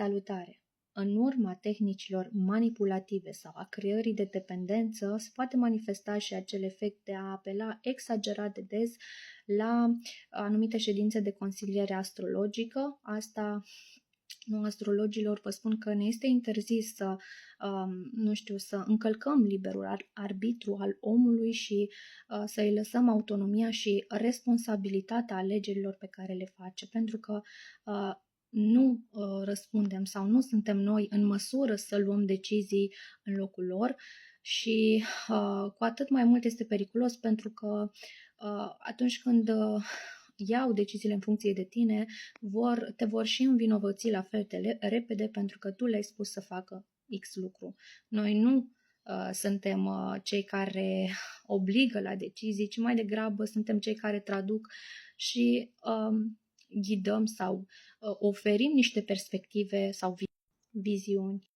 Salutare! În urma tehnicilor manipulative sau a creării de dependență, se poate manifesta și acel efect de a apela exagerat de des la anumite ședințe de consiliere astrologică. Asta, nu, astrologilor vă spun că ne este interzis să, să încălcăm liberul arbitru al omului și să îi lăsăm autonomia și responsabilitatea alegerilor pe care le face, pentru că nu răspundem sau nu suntem noi în măsură să luăm decizii în locul lor și cu atât mai mult este periculos pentru că atunci când iau deciziile în funcție de tine, te vor și învinovăți la fel de repede pentru că tu le-ai spus să facă X lucru. Noi nu suntem cei care obligă la decizii, ci mai degrabă suntem cei care traduc și ghidăm sau oferim niște perspective sau viziuni.